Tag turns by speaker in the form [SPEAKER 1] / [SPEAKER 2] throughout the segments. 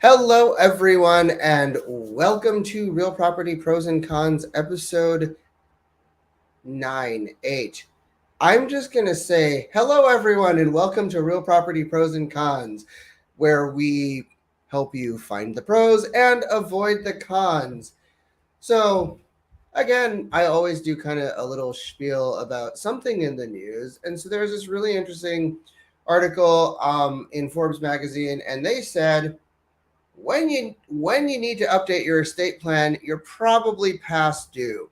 [SPEAKER 1] Hello, everyone, and welcome to Real Property Pros and Cons, episode 9-8. I'm just going to say hello, everyone, and welcome to Real Property Pros and Cons, where we help you find the pros and avoid the cons. So, again, I always do kind of a little spiel about something in the news. And so there's this really interesting article in Forbes magazine, and they said, when you need to update your estate plan, you're probably past due.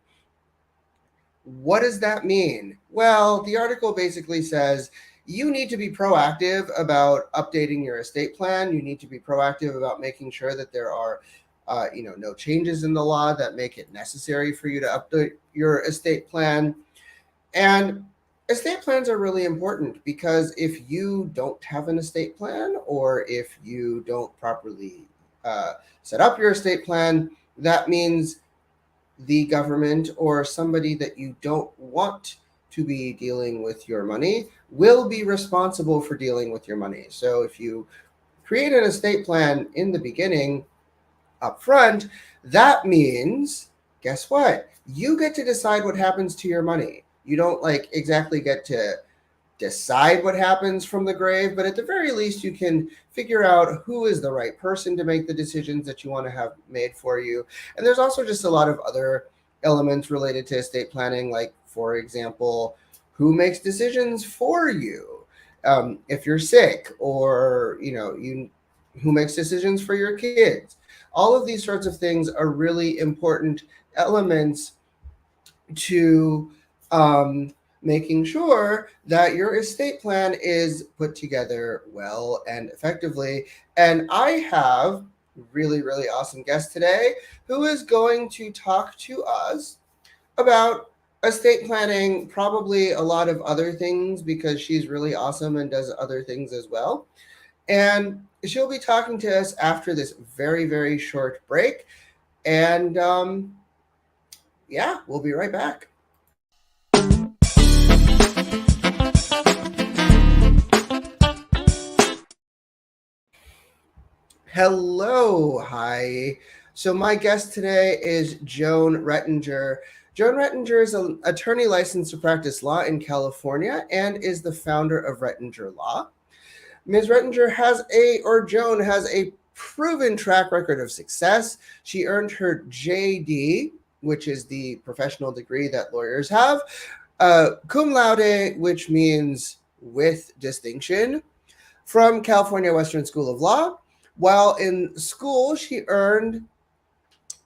[SPEAKER 1] What does that mean? Well, the article basically says you need to be proactive about updating your estate plan. You need to be proactive about making sure that there are no changes in the law that make it necessary for you to update your estate plan. And estate plans are really important because if you don't have an estate plan, or if you don't properly set up your estate plan, that means the government or somebody that you don't want to be dealing with your money will be responsible for dealing with your money. So if you create an estate plan in the beginning, up front, that means, guess what? You get to decide what happens to your money. You don't exactly get to decide what happens from the grave, but at the very least, you can figure out who is the right person to make the decisions that you want to have made for you. And there's also just a lot of other elements related to estate planning, like, for example, who makes decisions for you if you're sick, or who makes decisions for your kids. All of these sorts of things are really important elements to making sure that your estate plan is put together well and effectively. And I have a really, really awesome guest today who is going to talk to us about estate planning, probably a lot of other things, because she's really awesome and does other things as well. And she'll be talking to us after this very, very short break. And yeah, we'll be right back. Hello, hi. So my guest today is Joan Rettinger. Joan Rettinger is an attorney licensed to practice law in California and is the founder of Rettinger Law. Ms. Rettinger Joan has a proven track record of success. She earned her JD, which is the professional degree that lawyers have, cum laude, which means with distinction, from California Western School of Law. While in school, she earned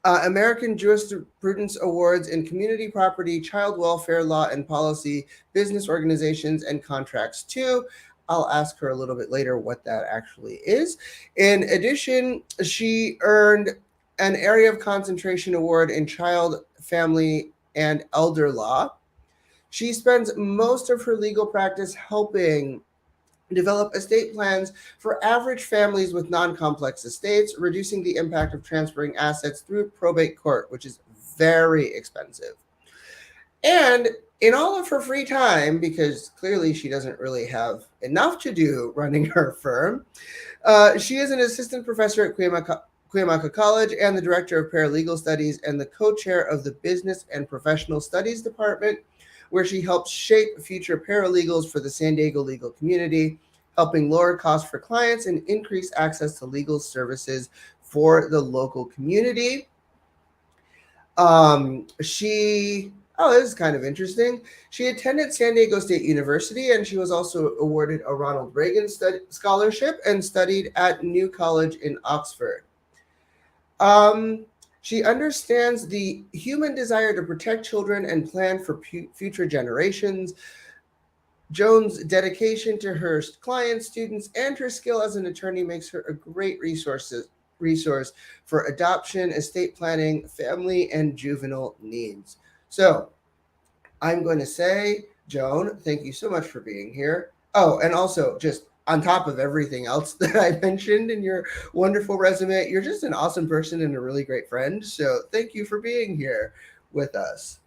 [SPEAKER 1] American Jurisprudence Awards in Community Property, Child Welfare Law and Policy, Business Organizations, and Contracts too. I'll ask her a little bit later what that actually is. In addition, she earned an Area of Concentration Award in Child, Family, and Elder Law. She spends most of her legal practice helping develop estate plans for average families with non-complex estates, reducing the impact of transferring assets through probate court, which is very expensive. And in all of her free time, because clearly she doesn't really have enough to do running her firm, she is an assistant professor at Cuyamaca College and the director of paralegal studies and the co-chair of the Business and Professional Studies Department, where she helps shape future paralegals for the San Diego legal community, helping lower costs for clients and increase access to legal services for the local community. This is kind of interesting. She attended San Diego State University, and she was also awarded a Ronald Reagan scholarship and studied at New College in Oxford. She understands the human desire to protect children and plan for future generations. Joan's dedication to her clients, students, and her skill as an attorney makes her a great resource for adoption, estate planning, family, and juvenile needs. So I'm going to say, Joan, thank you so much for being here. Oh, and also, just on top of everything else that I mentioned in your wonderful resume, you're just an awesome person and a really great friend. So thank you for being here with us.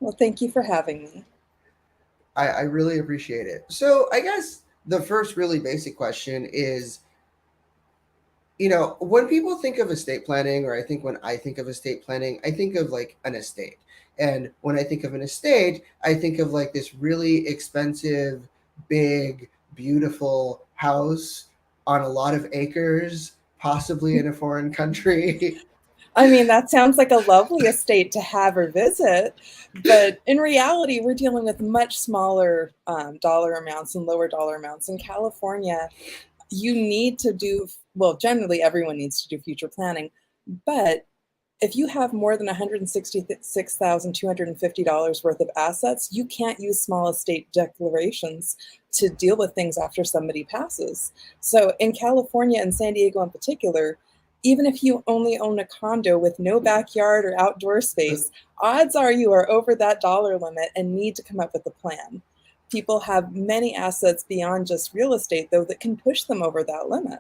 [SPEAKER 2] Well, thank you for having me.
[SPEAKER 1] I really appreciate it. So I guess the first really basic question is, When people think of estate planning, or I think when I think of estate planning, I think of like an estate. And when I think of an estate, I think of like this really expensive, big, beautiful house on a lot of acres, possibly in a foreign country.
[SPEAKER 2] I mean, that sounds like a lovely estate to have or visit, but in reality, we're dealing with much smaller dollar amounts and lower dollar amounts. In California, you need to do, well, generally everyone needs to do future planning, but if you have more than $166,250 worth of assets, you can't use small estate declarations to deal with things after somebody passes. So in California and San Diego in particular, even if you only own a condo with no backyard or outdoor space, odds are you are over that dollar limit and need to come up with a plan. People have many assets beyond just real estate, though, that can push them over that limit.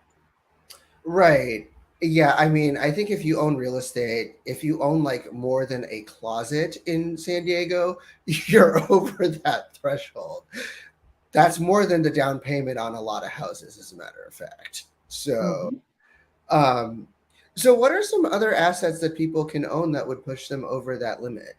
[SPEAKER 1] Right. Yeah, I mean, I think if you own real estate, if you own like more than a closet in San Diego, you're over that threshold. That's more than the down payment on a lot of houses, as a matter of fact. So,
[SPEAKER 2] Mhm.
[SPEAKER 1] um, so what are some other assets that people can own that would push them over that limit?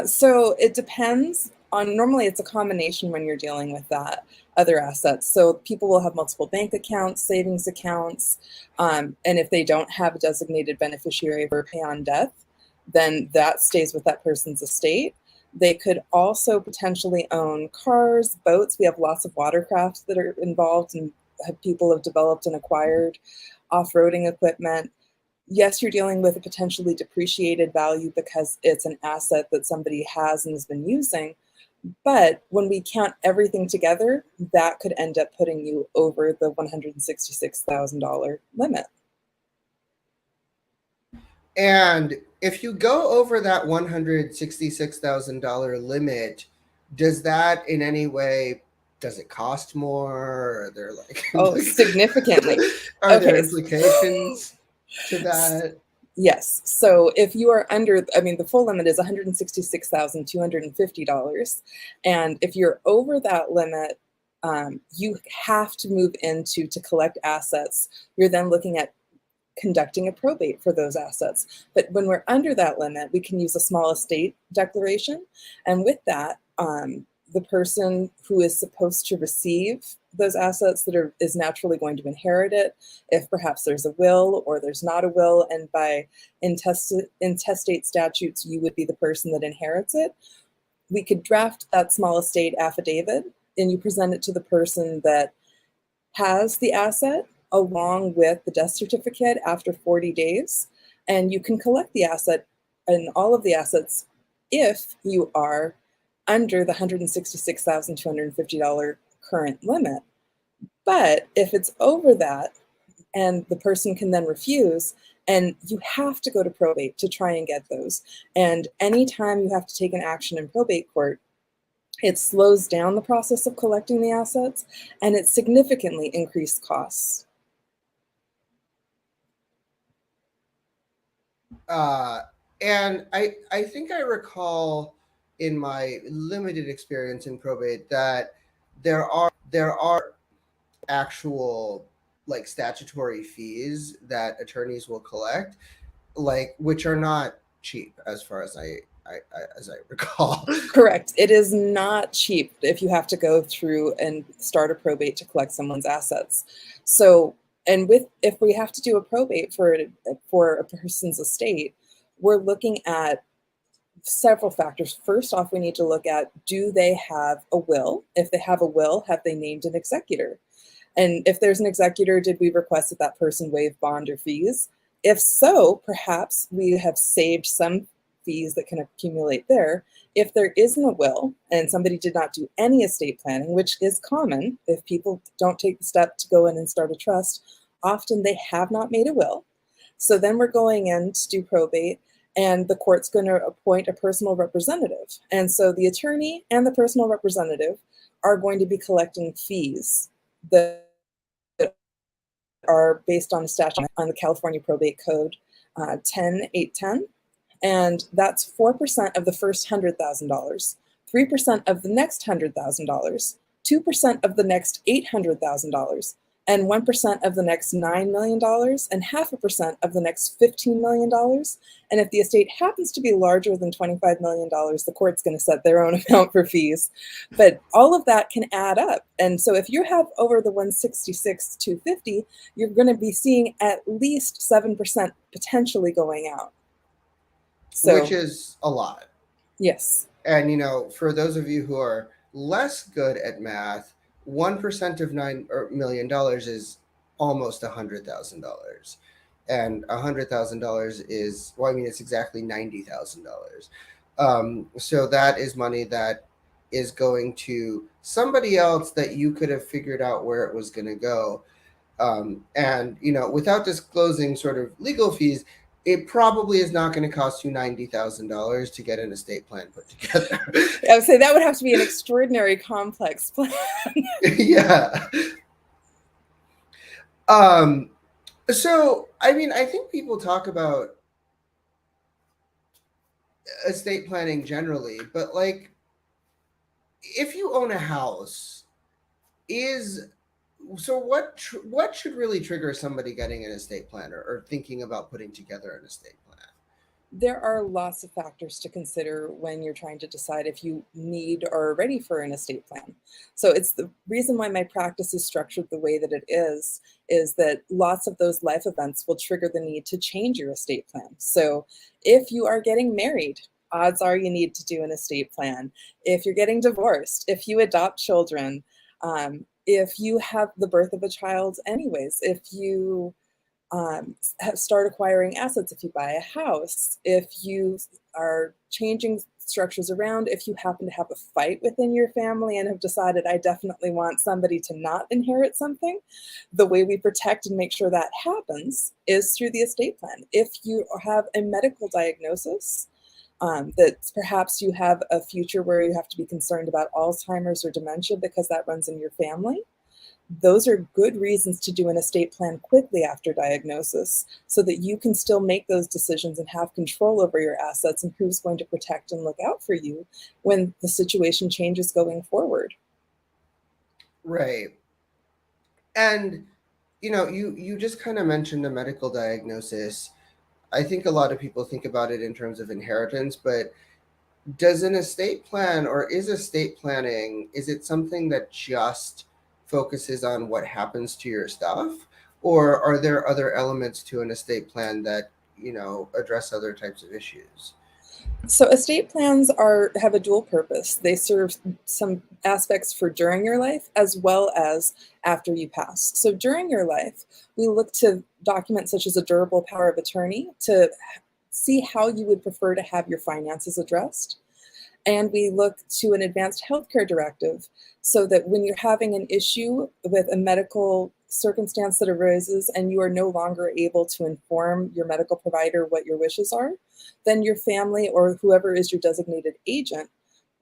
[SPEAKER 2] So it depends on, normally it's a combination when you're dealing with that other assets. So people will have multiple bank accounts, savings accounts, and if they don't have a designated beneficiary for pay on death, then that stays with that person's estate. They could also potentially own cars, boats. We have lots of watercraft that are involved and people have developed and acquired off-roading equipment. Yes, you're dealing with a potentially depreciated value because it's an asset that somebody has and has been using. But when we count everything together, that could end up putting you over the $166,000 limit.
[SPEAKER 1] And if you go over that $166,000 limit, does that in any way, does it cost more? Are there like
[SPEAKER 2] Oh, significantly.
[SPEAKER 1] are there
[SPEAKER 2] Okay.
[SPEAKER 1] implications to that?
[SPEAKER 2] Yes. So if you are under, I mean, the full limit is $166,250. And if you're over that limit, you have to move into to collect assets. You're then looking at conducting a probate for those assets. But when we're under that limit, we can use a small estate declaration. And with that, the person who is supposed to receive those assets is naturally going to inherit it, if perhaps there's a will or there's not a will, and by intestate statutes, you would be the person that inherits it. We could draft that small estate affidavit and you present it to the person that has the asset along with the death certificate after 40 days, and you can collect the asset and all of the assets if you are under the $166,250 current limit. But if it's over that, and the person can then refuse, and you have to go to probate to try and get those. And anytime you have to take an action in probate court, it slows down the process of collecting the assets, and it significantly increased costs.
[SPEAKER 1] Uh, and I think I recall in my limited experience in probate that there are actual like statutory fees that attorneys will collect, like which are not cheap as far as I recall.
[SPEAKER 2] Correct. It is not cheap if you have to go through and start a probate to collect someone's assets. So, and if we have to do a probate for a person's estate, we're looking at several factors. First off, we need to look at, do they have a will? If they have a will, have they named an executor? And if there's an executor, did we request that that person waive bond or fees? If so, perhaps we have saved some fees that can accumulate there. If there isn't a will and somebody did not do any estate planning, which is common, if people don't take the step to go in and start a trust, often they have not made a will. So then we're going in to do probate, and the court's going to appoint a personal representative. And so the attorney and the personal representative are going to be collecting fees that are based on a statute on the California Probate Code 10810. And that's 4% of the first $100,000, 3% of the next $100,000, 2% of the next $800,000, and 1% of the next $9 million, and 0.5% of the next $15 million. And if the estate happens to be larger than $25 million, the court's going to set their own amount for fees. But all of that can add up. And so if you have over the 166, 250, you're going to be seeing at least 7% potentially going out. So,
[SPEAKER 1] which is a lot.
[SPEAKER 2] yes.
[SPEAKER 1] And, for those of you who are less good at math, 1% of $9 million is almost $100,000. And $100,000 is, well, I mean, it's exactly $90,000. So that is money that is going to somebody else that you could have figured out where it was going to go. And, without disclosing sort of legal fees, it probably is not going to cost you $90,000 to get an estate plan put together.
[SPEAKER 2] I would say that would have to be an extraordinary complex plan.
[SPEAKER 1] Yeah. So, I mean, I think people talk about estate planning generally, but like, if you own a house, what should really trigger somebody getting an estate plan or thinking about putting together an estate plan?
[SPEAKER 2] There are lots of factors to consider when you're trying to decide if you need or are ready for an estate plan. So it's the reason why my practice is structured the way that it is that lots of those life events will trigger the need to change your estate plan. So if you are getting married, odds are you need to do an estate plan. If you're getting divorced, if you adopt children, if you have the birth of a child anyways, if you start acquiring assets, if you buy a house, if you are changing structures around, if you happen to have a fight within your family and have decided, I definitely want somebody to not inherit something, the way we protect and make sure that happens is through the estate plan. If you have a medical diagnosis, that perhaps you have a future where you have to be concerned about Alzheimer's or dementia because that runs in your family, those are good reasons to do an estate plan quickly after diagnosis so that you can still make those decisions and have control over your assets and who's going to protect and look out for you when the situation changes going forward.
[SPEAKER 1] Right. And, you just kind of mentioned a medical diagnosis. I think a lot of people think about it in terms of inheritance, but does an estate plan or is estate planning, is it something that just focuses on what happens to your stuff? Or are there other elements to an estate plan that, address other types of issues?
[SPEAKER 2] So estate plans have a dual purpose. They serve some aspects for during your life as well as after you pass. So during your life, we look to documents such as a durable power of attorney to see how you would prefer to have your finances addressed. And we look to an advanced healthcare directive so that when you're having an issue with a medical circumstance that arises and you are no longer able to inform your medical provider what your wishes are, then your family or whoever is your designated agent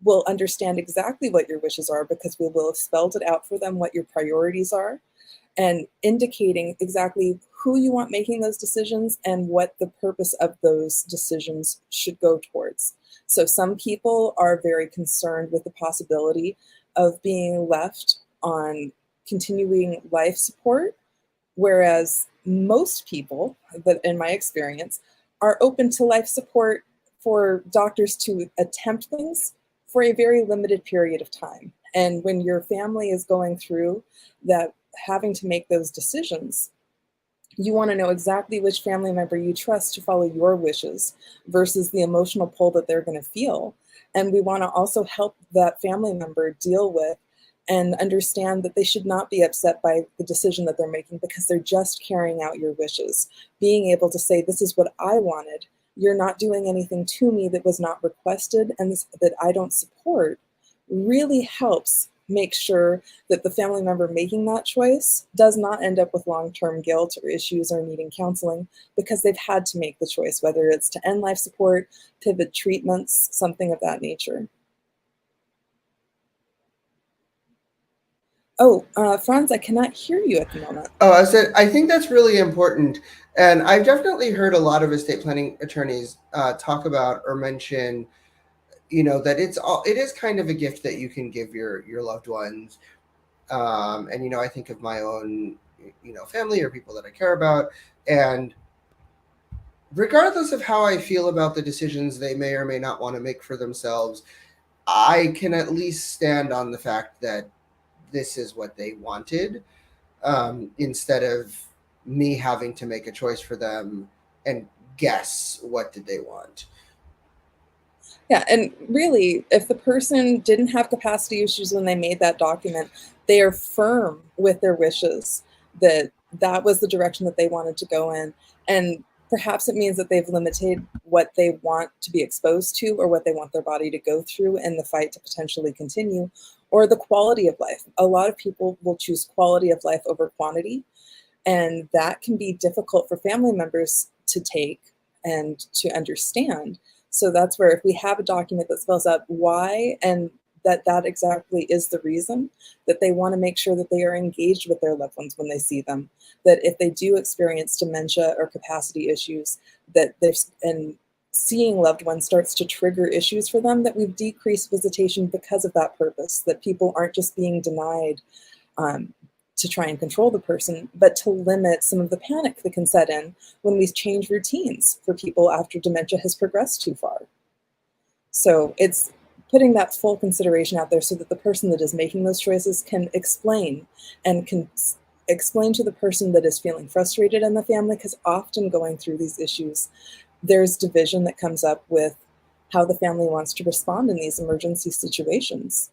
[SPEAKER 2] will understand exactly what your wishes are because we will have spelled it out for them what your priorities are and indicating exactly who you want making those decisions and what the purpose of those decisions should go towards. So some people are very concerned with the possibility of being left on continuing life support, whereas most people, that in my experience, are open to life support for doctors to attempt things for a very limited period of time. And when your family is going through that, having to make those decisions, you want to know exactly which family member you trust to follow your wishes versus the emotional pull that they're going to feel. And we want to also help that family member deal with and understand that they should not be upset by the decision that they're making because they're just carrying out your wishes. Being able to say, this is what I wanted. You're not doing anything to me that was not requested and that I don't support, really helps make sure that the family member making that choice does not end up with long-term guilt or issues or needing counseling because they've had to make the choice, whether it's to end life support, pivot treatments, something of that nature. Oh, Frantz, I cannot hear you at the moment.
[SPEAKER 1] Oh, I think that's really important. And I've definitely heard a lot of estate planning attorneys talk about or mention, that it is kind of a gift that you can give your loved ones. And, I think of my own family or people that I care about. And regardless of how I feel about the decisions they may or may not want to make for themselves, I can at least stand on the fact that this is what they wanted, instead of me having to make a choice for them and guess what did they want.
[SPEAKER 2] Yeah, and really, if the person didn't have capacity issues when they made that document, they are firm with their wishes that that was the direction that they wanted to go in. And perhaps it means that they've limited what they want to be exposed to or what they want their body to go through in the fight to potentially continue, or the quality of life. A lot of people will choose quality of life over quantity, and that can be difficult for family members to take and to understand. So that's where if we have a document that spells out why, and that exactly is the reason, that they want to make sure that they are engaged with their loved ones when they see them, that if they do experience dementia or capacity issues, that there's, and seeing loved ones starts to trigger issues for them, that we've decreased visitation because of that purpose, that people aren't just being denied to try and control the person, but to limit some of the panic that can set in when we change routines for people after dementia has progressed too far. So it's putting that full consideration out there so that the person that is making those choices can explain, and can explain to the person that is feeling frustrated in the family, because often going through these issues, there's division that comes up with how the family wants to respond in these emergency situations.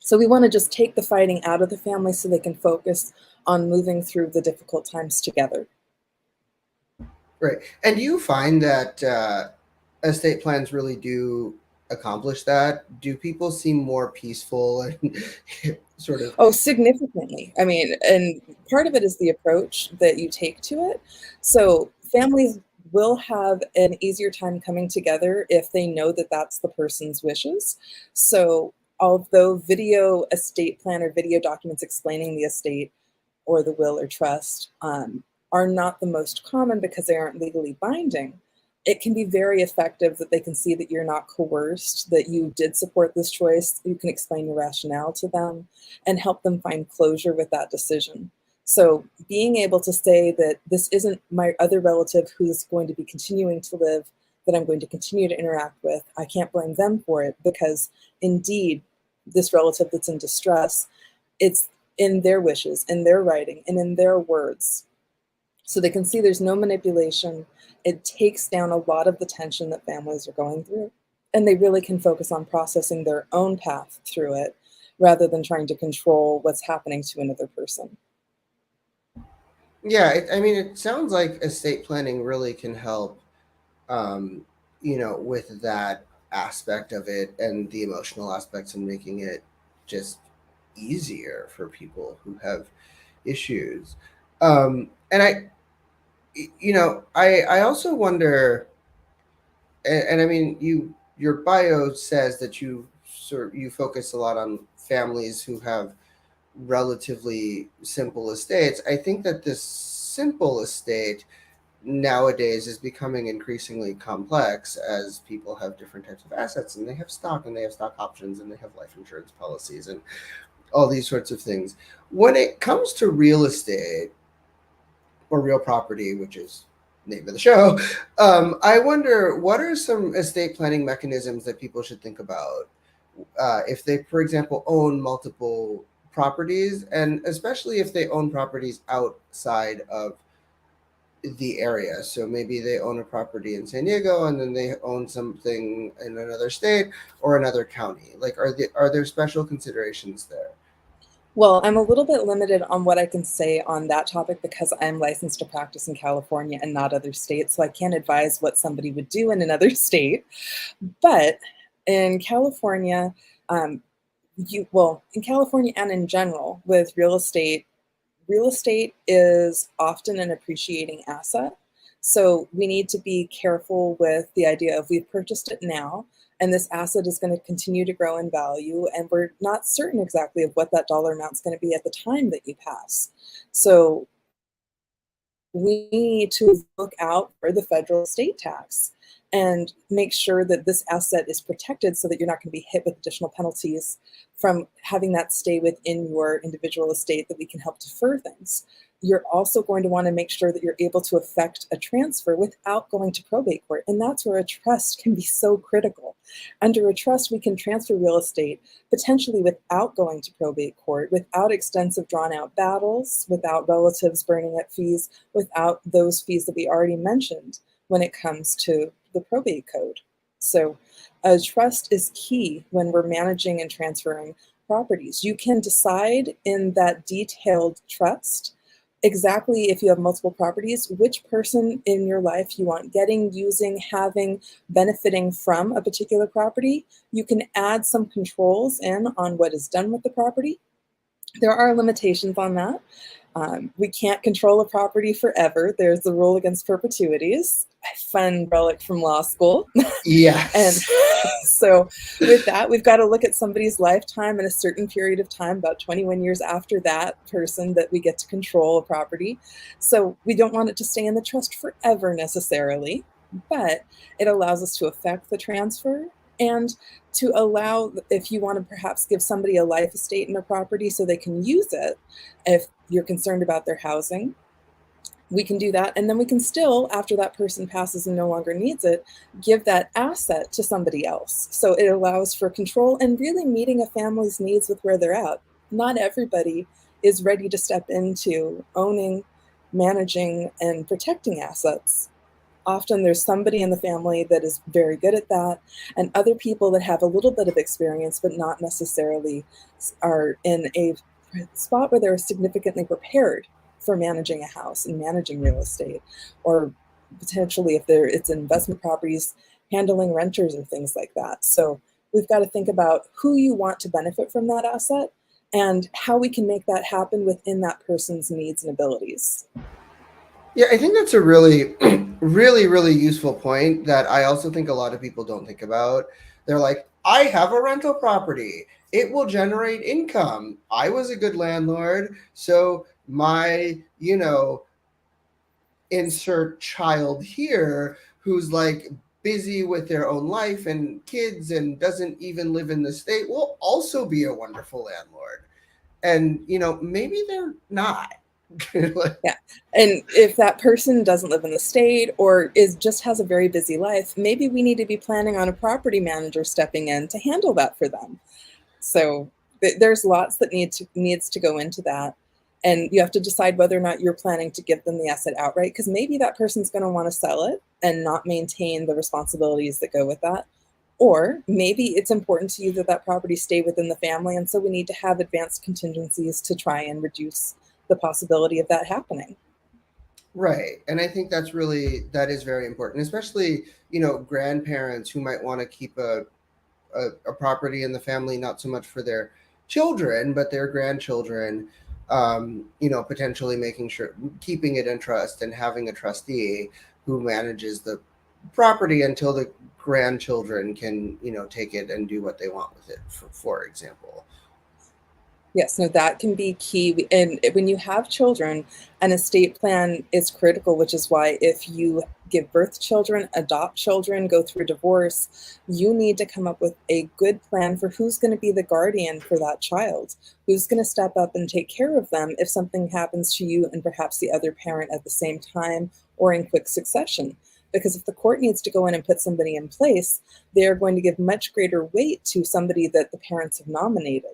[SPEAKER 2] So we want to just take the fighting out of the family so they can focus on moving through the difficult times together.
[SPEAKER 1] Right. And do you find that estate plans really do accomplish that? Do people seem more peaceful and sort of?
[SPEAKER 2] Oh, significantly. I mean, and part of it is the approach that you take to it. So families will have an easier time coming together if they know that that's the person's wishes. So although video estate plan or video documents explaining the estate or the will or trust are not the most common because they aren't legally binding, it can be very effective that they can see that you're not coerced, that you did support this choice. You can explain your rationale to them and help them find closure with that decision. So being able to say that this isn't my other relative who's going to be continuing to live, that I'm going to continue to interact with, I can't blame them for it, because indeed, this relative that's in distress, it's in their wishes, in their writing, and in their words. So they can see there's no manipulation. It takes down a lot of the tension that families are going through, and they really can focus on processing their own path through it rather than trying to control what's happening to another person.
[SPEAKER 1] Yeah, I mean, it sounds like estate planning really can help, um, with that aspect of it and the emotional aspects, and making it just easier for people who have issues. And I also wonder, and I mean, your bio says that you focus a lot on families who have relatively simple estates. I think that this simple estate nowadays is becoming increasingly complex as people have different types of assets, and they have stock, and they have stock options, and they have life insurance policies, and all these sorts of things. When it comes to real estate or real property, which is name of the show, I wonder, what are some estate planning mechanisms that people should think about if they, for example, own multiple properties, and especially if they own properties outside of the area. So maybe they own a property in San Diego, and then they own something in another state or another county. Like, are there special considerations there?
[SPEAKER 2] Well, I'm a little bit limited on what I can say on that topic because I'm licensed to practice in California and not other states. So I can't advise what somebody would do in another state. But in California, in California and in general with real estate is often an appreciating asset. So we need to be careful with the idea of we've purchased it now, and this asset is going to continue to grow in value, and we're not certain exactly of what that dollar amount is going to be at the time that you pass. So we need to look out for the federal estate tax and make sure that this asset is protected so that you're not going to be hit with additional penalties from having that stay within your individual estate, that we can help defer things. you're also going to want to make sure that you're able to effect a transfer without going to probate court. And that's where a trust can be so critical. Under a trust, we can transfer real estate potentially without going to probate court, without extensive drawn out battles, without relatives burning up fees, without those fees that we already mentioned when it comes to the probate code. So a trust is key when we're managing and transferring properties. You can decide in that detailed trust exactly, if you have multiple properties, which person in your life you want getting, using, having, benefiting from a particular property. You can add some controls in on what is done with the property. There are limitations on that. We can't control a property forever. There's the rule against perpetuities, a fun relic from law school.
[SPEAKER 1] Yes.
[SPEAKER 2] And so with that, we've got to look at somebody's lifetime and a certain period of time, about 21 years after that person, that we get to control a property. So we don't want it to stay in the trust forever necessarily, but it allows us to effect the transfer and to allow, if you want to perhaps give somebody a life estate in a property so they can use it, if you're concerned about their housing, we can do that. And then we can still, after that person passes and no longer needs it, give that asset to somebody else. So it allows for control and really meeting a family's needs with where they're at. Not everybody is ready to step into owning, managing, and protecting assets. Often there's somebody in the family that is very good at that, and other people that have a little bit of experience, but not necessarily are in a spot where they're significantly prepared for managing a house and managing real estate, or potentially if it's investment properties, handling renters or things like that. So we've got to think about who you want to benefit from that asset and how we can make that happen within that person's needs and abilities.
[SPEAKER 1] Yeah, I think that's a really, really useful point that I also think a lot of people don't think about. They're like, I have a rental property. It will generate income. I was a good landlord. So my, insert child here who's like busy with their own life and kids and doesn't even live in the state will also be a wonderful landlord. And, maybe they're not.
[SPEAKER 2] Yeah. And if that person doesn't live in the state or just has a very busy life, maybe we need to be planning on a property manager stepping in to handle that for them. So there's lots that needs to go into that. And you have to decide whether or not you're planning to give them the asset outright, because maybe that person's going to want to sell it and not maintain the responsibilities that go with that. Or maybe it's important to you that that property stay within the family. And so we need to have advanced contingencies to try and reduce the possibility of that happening.
[SPEAKER 1] Right. And I think that is very important, especially, grandparents who might want to keep a property in the family, not so much for their children, but their grandchildren, potentially making sure, keeping it in trust and having a trustee who manages the property until the grandchildren can, take it and do what they want with it, for example.
[SPEAKER 2] Yes, no, that can be key. And when you have children, an estate plan is critical, which is why if you give birth to children, adopt children, go through a divorce, you need to come up with a good plan for who's going to be the guardian for that child, who's going to step up and take care of them if something happens to you and perhaps the other parent at the same time or in quick succession. Because if the court needs to go in and put somebody in place, they're going to give much greater weight to somebody that the parents have nominated.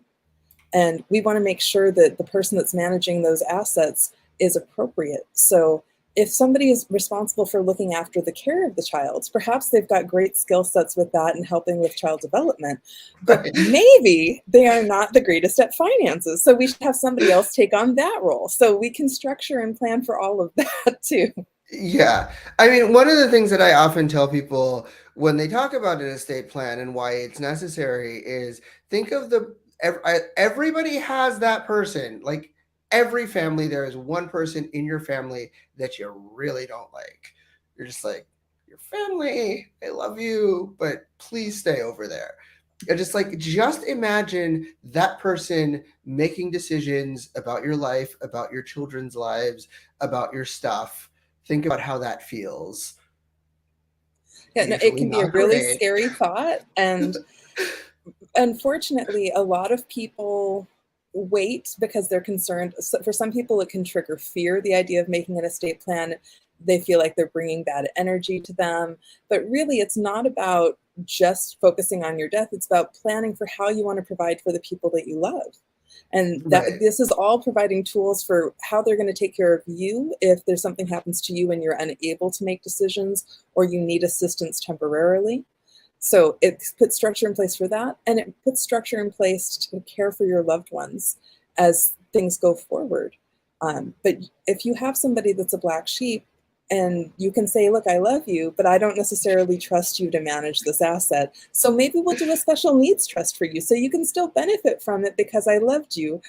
[SPEAKER 2] And we want to make sure that the person that's managing those assets is appropriate. So if somebody is responsible for looking after the care of the child, perhaps they've got great skill sets with that and helping with child development, but
[SPEAKER 1] Right.
[SPEAKER 2] maybe they are not the greatest at finances. So we should have somebody else take on that role. So we can structure and plan for all of that too.
[SPEAKER 1] Yeah. I mean, one of the things that I often tell people when they talk about an estate plan and why it's necessary is think of everybody has that person. Like every family, there is one person in your family that you really don't like. You're just like, your family, I love you, but please stay over there. And just imagine that person making decisions about your life, about your children's lives, about your stuff. Think about how that feels.
[SPEAKER 2] Yeah, no, it
[SPEAKER 1] Usually
[SPEAKER 2] can be a
[SPEAKER 1] not
[SPEAKER 2] really
[SPEAKER 1] great.
[SPEAKER 2] scary thought. And unfortunately, a lot of people wait because they're concerned. So for some people, it can trigger fear, the idea of making an estate plan. They feel like they're bringing bad energy to them. But really, it's not about just focusing on your death. It's about planning for how you want to provide for the people that you love. And that
[SPEAKER 1] Right.
[SPEAKER 2] this is all providing tools for how they're going to take care of you if there's something happens to you and you're unable to make decisions or you need assistance temporarily. So it puts structure in place for that, and it puts structure in place to care for your loved ones as things go forward. But if you have somebody that's a black sheep, and you can say, look, I love you, but I don't necessarily trust you to manage this asset. So maybe we'll do a special needs trust for you so you can still benefit from it because I loved you.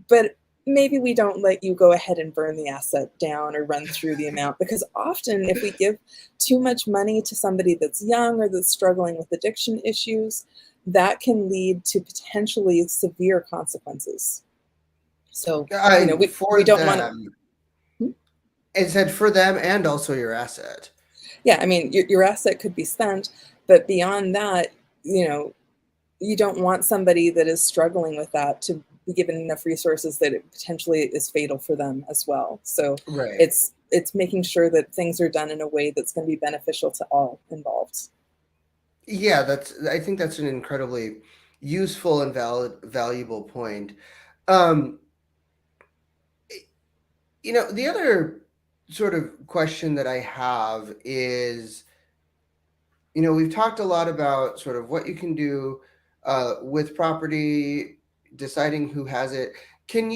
[SPEAKER 2] But maybe we don't let you go ahead and burn the asset down or run through the amount, because often if we give too much money to somebody that's young or that's struggling with addiction issues, that can lead to potentially severe consequences. So, we
[SPEAKER 1] For
[SPEAKER 2] don't want to.
[SPEAKER 1] them, it said for them and also your asset.
[SPEAKER 2] Yeah, I mean, your asset could be spent, but beyond that, you don't want somebody that is struggling with that to be given enough resources that it potentially is fatal for them as well. So
[SPEAKER 1] Right.
[SPEAKER 2] it's making sure that things are done in a way that's going to be beneficial to all involved.
[SPEAKER 1] Yeah, I think that's an incredibly useful and valuable point. Um, the other sort of question that I have is, we've talked a lot about sort of what you can do with property, deciding who has it. And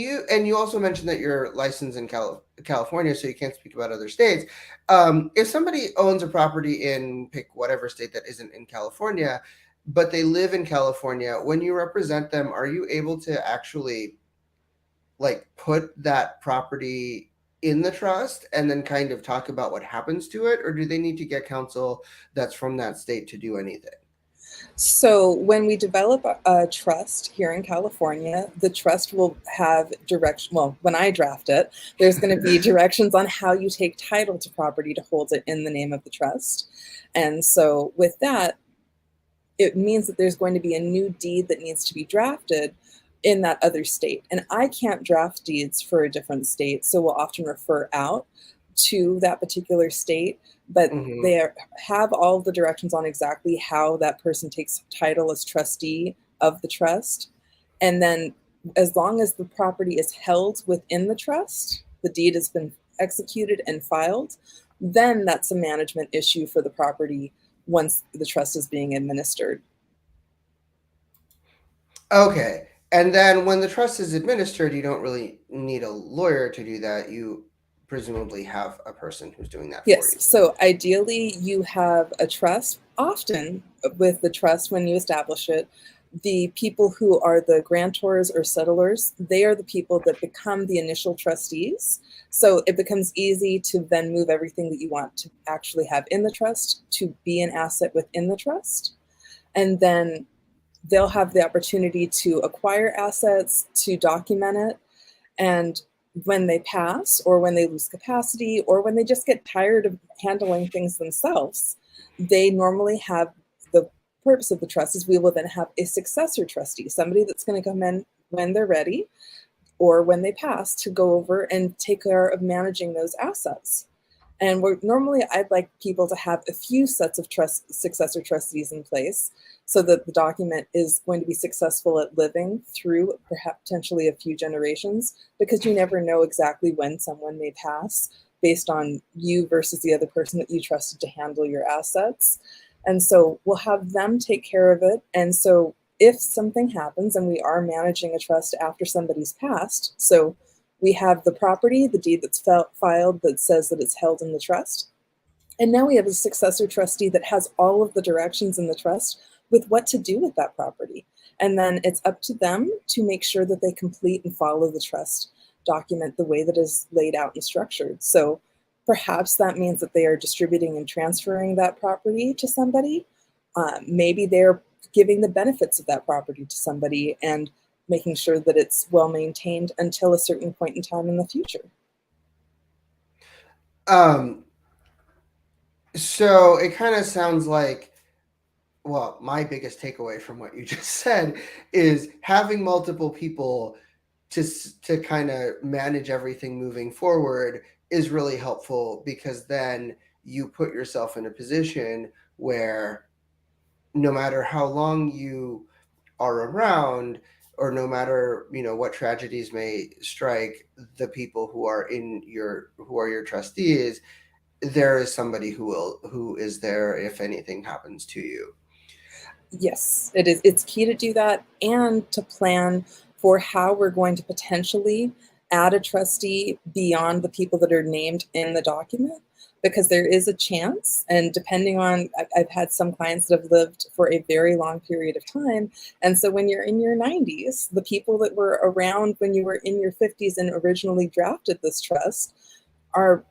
[SPEAKER 1] you also mentioned that you're licensed in California, so you can't speak about other states. If somebody owns a property in, pick whatever state that isn't in California, but they live in California, when you represent them, are you able to actually like put that property in the trust and then kind of talk about what happens to it, or do they need to get counsel that's from that state to do anything?
[SPEAKER 2] So when we develop a trust here in California, the trust will have direction. Well, when I draft it, there's going to be directions on how you take title to property to hold it in the name of the trust. And so with that, it means that there's going to be a new deed that needs to be drafted in that other state. And I can't draft deeds for a different state, so we'll often refer out to that particular state, but
[SPEAKER 1] Hmm.
[SPEAKER 2] they have all the directions on exactly how that person takes title as trustee of the trust. And then as long as the property is held within the trust, the deed has been executed and filed, then that's a management issue for the property once the trust is being administered.
[SPEAKER 1] Okay. And then when the trust is administered, you don't really need a lawyer to do that. You presumably have a person who's doing that for
[SPEAKER 2] Yes.
[SPEAKER 1] you.
[SPEAKER 2] So ideally, you have a trust. Often, with the trust, when you establish it, the people who are the grantors or settlers, they are the people that become the initial trustees. So it becomes easy to then move everything that you want to actually have in the trust to be an asset within the trust. And then they'll have the opportunity to acquire assets, to document it, and when they pass, or when they lose capacity, or when they just get tired of handling things themselves, they normally have the purpose of the trust is we will then have a successor trustee, somebody that's going to come in when they're ready or when they pass to go over and take care of managing those assets. And I'd like people to have a few sets of successor trustees in place so that the document is going to be successful at living through perhaps potentially a few generations, because you never know exactly when someone may pass based on you versus the other person that you trusted to handle your assets. And so we'll have them take care of it. And so if something happens, and we are managing a trust after somebody's passed, so we have the property, the deed that's filed that says that it's held in the trust. And now we have a successor trustee that has all of the directions in the trust with what to do with that property. And then it's up to them to make sure that they complete and follow the trust document the way that is laid out and structured. So perhaps that means that they are distributing and transferring that property to somebody. Maybe they're giving the benefits of that property to somebody and making sure that it's well maintained until a certain point in time in the future.
[SPEAKER 1] Um, so it kind of sounds like, my biggest takeaway from what you just said is having multiple people to kind of manage everything moving forward is really helpful, because then you put yourself in a position where no matter how long you are around, or no matter what tragedies may strike the people who are your trustees, there is somebody who is there if anything happens to you.
[SPEAKER 2] Yes, it is. It's key to do that and to plan for how we're going to potentially add a trustee beyond the people that are named in the document, because there is a chance, and depending on, I've had some clients that have lived for a very long period of time. And so when you're in your 90s, the people that were around when you were in your 50s and originally drafted this trust are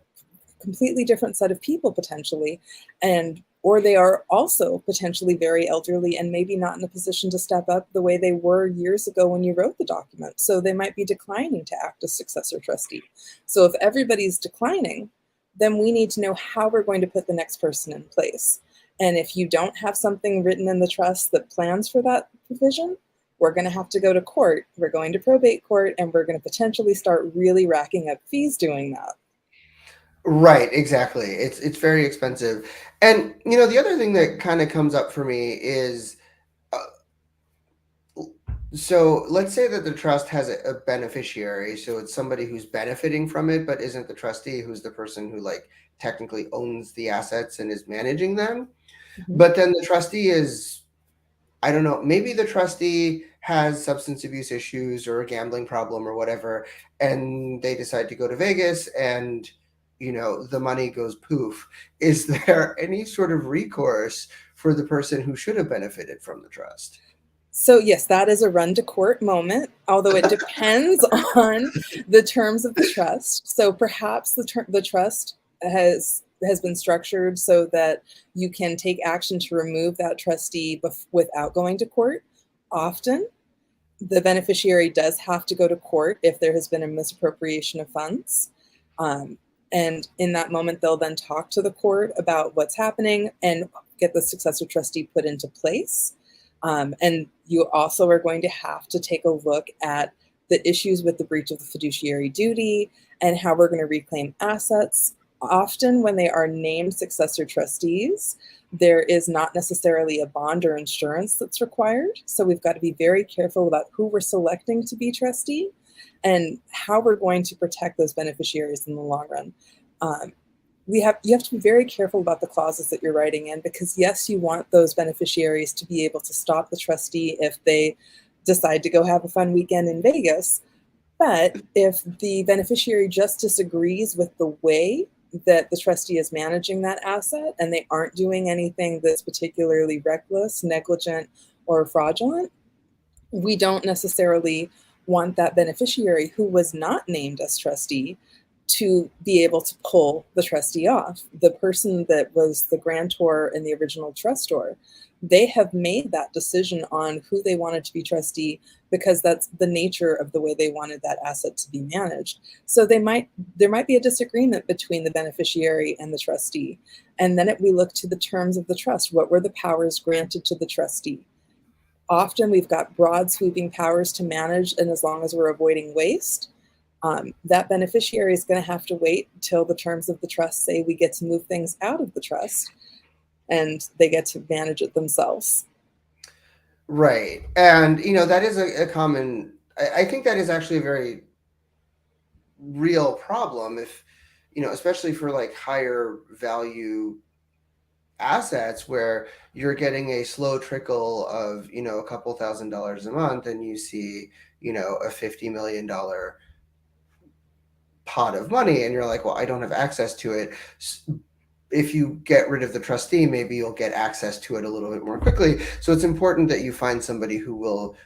[SPEAKER 2] completely different set of people potentially, and or they are also potentially very elderly and maybe not in a position to step up the way they were years ago when you wrote the document. So they might be declining to act as successor trustee. So if everybody's declining, then we need to know how we're going to put the next person in place. And if you don't have something written in the trust that plans for that provision, we're going to have to go to court. We're going to probate court, and we're going to potentially start really racking up fees doing that.
[SPEAKER 1] Right, exactly. It's very expensive. And the other thing that kind of comes up for me is, uh, so let's say that the trust has a beneficiary, so it's somebody who's benefiting from it but isn't the trustee, who's the person who like technically owns the assets and is managing them.
[SPEAKER 2] Mhm.
[SPEAKER 1] But then the trustee is, I don't know, maybe the trustee has substance abuse issues or a gambling problem or whatever, and they decide to go to Vegas, and the money goes poof. Is there any sort of recourse for the person who should have benefited from the trust?
[SPEAKER 2] So yes, that is a run to court moment, although it depends on the terms of the trust. So perhaps the trust has been structured so that you can take action to remove that trustee without going to court. Often, the beneficiary does have to go to court if there has been a misappropriation of funds. Um, and in that moment, they'll then talk to the court about what's happening and get the successor trustee put into place. And you also are going to have to take a look at the issues with the breach of the fiduciary duty and how we're going to reclaim assets. Often, when they are named successor trustees, there is not necessarily a bond or insurance that's required. So we've got to be very careful about who we're selecting to be trustee and how we're going to protect those beneficiaries in the long run. You have to be very careful about the clauses that you're writing in, because yes, you want those beneficiaries to be able to stop the trustee if they decide to go have a fun weekend in Vegas. But if the beneficiary just disagrees with the way that the trustee is managing that asset and they aren't doing anything that's particularly reckless, negligent, or fraudulent, we don't necessarily want that beneficiary who was not named as trustee to be able to pull the trustee off. The person that was the grantor and the original trustor, they have made that decision on who they wanted to be trustee because that's the nature of the way they wanted that asset to be managed. So there might be a disagreement between the beneficiary and the trustee. And then we look to the terms of the trust. What were the powers granted to the trustee? Often we've got broad sweeping powers to manage, and as long as we're avoiding waste, that beneficiary is going to have to wait until the terms of the trust say we get to move things out of the trust and they get to manage it themselves.
[SPEAKER 1] Right. And that is a common, I think that is actually a very real problem, if especially for like higher value assets, where you're getting a slow trickle of a couple $1,000s a month, and you see a $50 million pot of money, and you're like, well, I don't have access to it. If you get rid of the trustee, maybe you'll get access to it a little bit more quickly. So it's important that you find somebody who will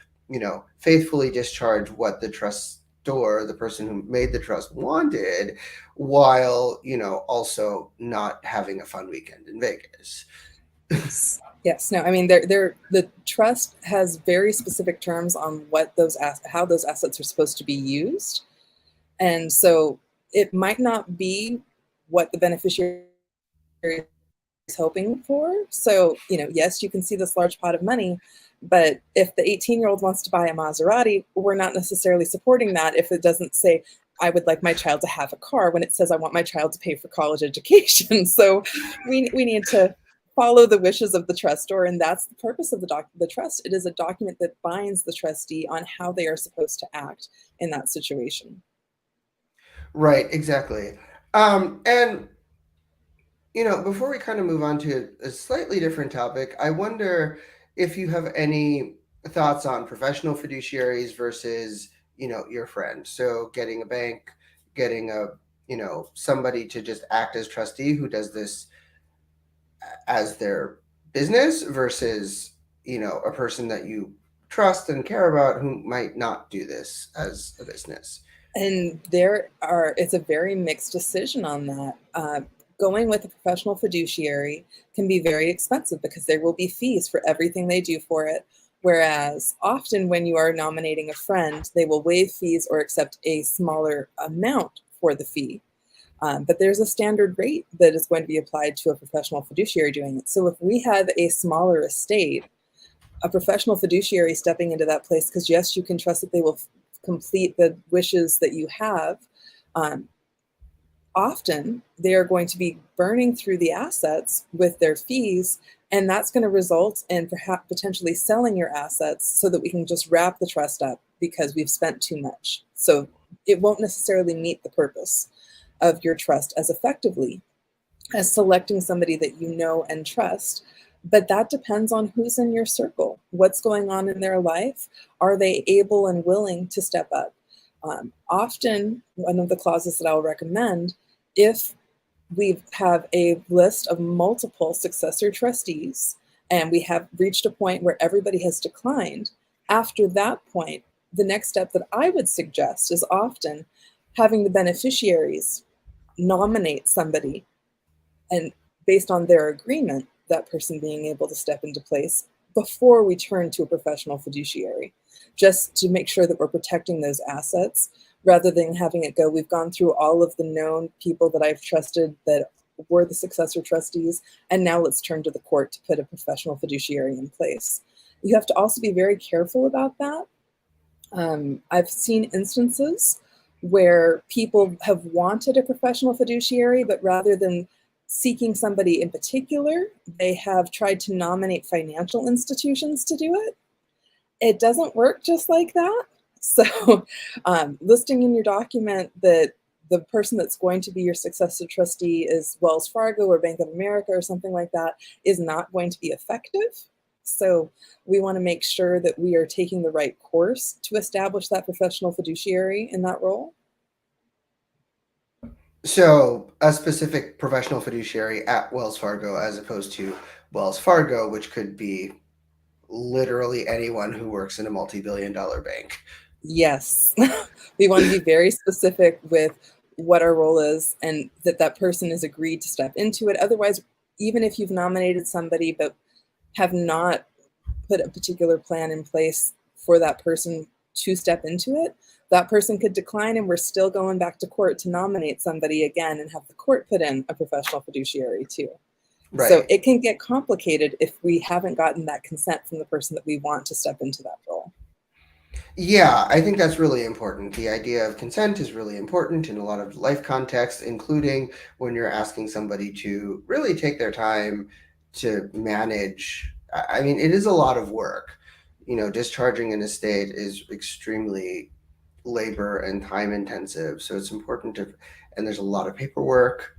[SPEAKER 1] faithfully discharge what the trustor, the person who made the trust, wanted, while also not having a fun weekend in Vegas.
[SPEAKER 2] Yes. No, I mean, the trust has very specific terms on what how those assets are supposed to be used. And so it might not be what the beneficiary is hoping for. So, yes, you can see this large pot of money, But if the 18-year-old wants to buy a Maserati, we're not necessarily supporting that if it doesn't say, I would like my child to have a car, when it says I want my child to pay for college education. So we need to follow the wishes of the trustor, and that's the purpose of the trust. It is a document that binds the trustee on how they are supposed to act in that situation.
[SPEAKER 1] Right, exactly. And before we kind of move on to a slightly different topic, I wonder if you have any thoughts on professional fiduciaries versus, your friend. So getting a bank, getting somebody to just act as trustee who does this as their business versus, a person that you trust and care about who might not do this as a business.
[SPEAKER 2] And it's a very mixed decision on that. Going with a professional fiduciary can be very expensive because there will be fees for everything they do for it. Whereas often when you are nominating a friend, they will waive fees or accept a smaller amount for the fee. But there's a standard rate that is going to be applied to a professional fiduciary doing it. So if we have a smaller estate, a professional fiduciary stepping into that place, because yes, you can trust that they will complete the wishes that you have. Often they are going to be burning through the assets with their fees, and that's going to result in perhaps potentially selling your assets so that we can just wrap the trust up because we've spent too much. So it won't necessarily meet the purpose of your trust as effectively as selecting somebody that you know and trust. But that depends on who's in your circle, what's going on in their life. Are they able and willing to step up? Often, one of the clauses that I'll recommend, if we have a list of multiple successor trustees and we have reached a point where everybody has declined, after that point, the next step that I would suggest is often having the beneficiaries nominate somebody, and based on their agreement, that person being able to step into place before we turn to a professional fiduciary, just to make sure that we're protecting those assets rather than having it go, we've gone through all of the known people that I've trusted that were the successor trustees, and now let's turn to the court to put a professional fiduciary in place. You have to also be very careful about that. I've seen instances where people have wanted a professional fiduciary, but rather than seeking somebody in particular, they have tried to nominate financial institutions to do it. It doesn't work just like that. So listing in your document that the person that's going to be your successor trustee is Wells Fargo or Bank of America or something like that is not going to be effective. So we want to make sure that we are taking the right course to establish that professional fiduciary in that role.
[SPEAKER 1] So a specific professional fiduciary at Wells Fargo as opposed to Wells Fargo, which could be literally anyone who works in a multi-billion-dollar bank.
[SPEAKER 2] Yes. We want to be very specific with what our role is and that person is agreed to step into it. Otherwise, even if you've nominated somebody but have not put a particular plan in place for that person to step into it, that person could decline and we're still going back to court to nominate somebody again and have the court put in a professional fiduciary too.
[SPEAKER 1] Right.
[SPEAKER 2] So it can get complicated if we haven't gotten that consent from the person that we want to step into that role.
[SPEAKER 1] Yeah, I think that's really important. The idea of consent is really important in a lot of life contexts, including when you're asking somebody to really take their time to manage. I mean, it is a lot of work. Discharging an estate is extremely labor and time intensive. So it's important and there's a lot of paperwork.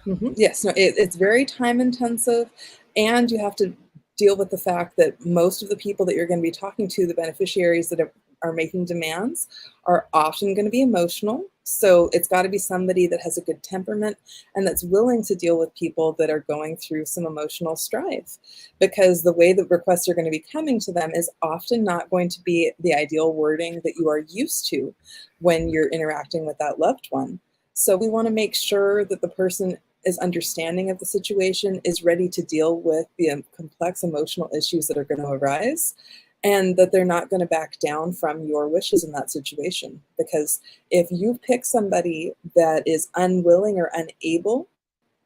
[SPEAKER 2] Mm-hmm. Yes, no, it's very time intensive, and you have to deal with the fact that most of the people that you're going to be talking to, the beneficiaries that are making demands, are often going to be emotional. So it's got to be somebody that has a good temperament and that's willing to deal with people that are going through some emotional strife, because the way that requests are going to be coming to them is often not going to be the ideal wording that you are used to when you're interacting with that loved one. So we want to make sure that the person is understanding of the situation, is ready to deal with the complex emotional issues that are going to arise, and that they're not going to back down from your wishes in that situation. Because if you pick somebody that is unwilling or unable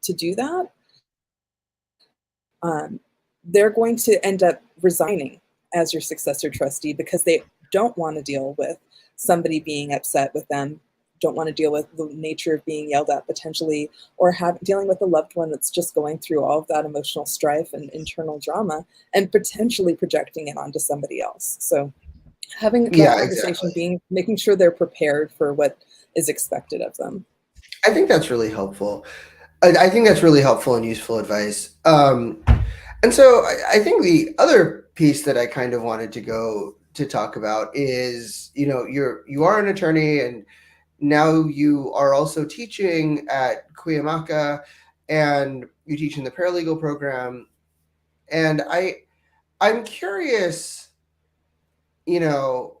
[SPEAKER 2] to do that, they're going to end up resigning as your successor trustee because they don't want to deal with somebody being upset with them, don't want to deal with the nature of being yelled at potentially, or dealing with a loved one that's just going through all of that emotional strife and internal drama and potentially projecting it onto somebody else. So having that
[SPEAKER 1] Yeah,
[SPEAKER 2] conversation,
[SPEAKER 1] exactly.
[SPEAKER 2] making sure they're prepared for what is expected of them.
[SPEAKER 1] I think that's really helpful. I think that's really helpful and useful advice. And so I think the other piece that I kind of wanted to go to talk about is, you are an attorney, and now you are also teaching at Cuyamaca, and you teach in the paralegal program. And I'm curious, you know,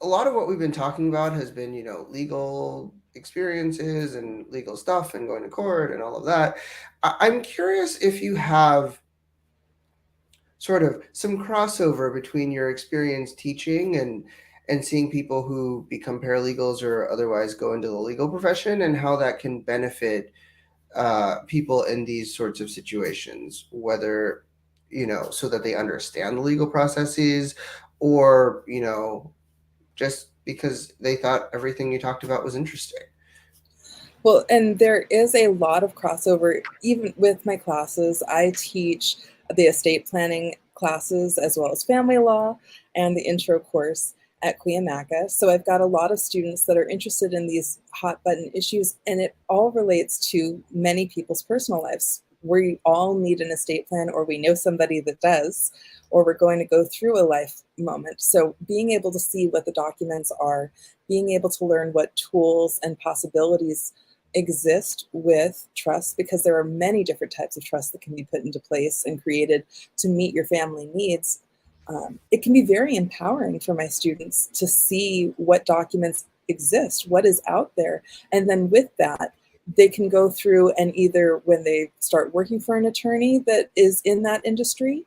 [SPEAKER 1] a lot of what we've been talking about has been, legal experiences and legal stuff and going to court and all of that. I'm curious if you have sort of some crossover between your experience teaching and seeing people who become paralegals or otherwise go into the legal profession, and how that can benefit people in these sorts of situations, whether, so that they understand the legal processes, or, just because they thought everything you talked about was interesting.
[SPEAKER 2] Well, and there is a lot of crossover even with my classes. I teach the estate planning classes as well as family law and the intro course at Cuyamaca. So I've got a lot of students that are interested in these hot button issues, and it all relates to many people's personal lives. We all need an estate plan, or we know somebody that does, or we're going to go through a life moment. So being able to see what the documents are, being able to learn what tools and possibilities exist with trust, because there are many different types of trust that can be put into place and created to meet your family needs. It can be very empowering for my students to see what documents exist, what is out there. And then with that, they can go through and either when they start working for an attorney that is in that industry,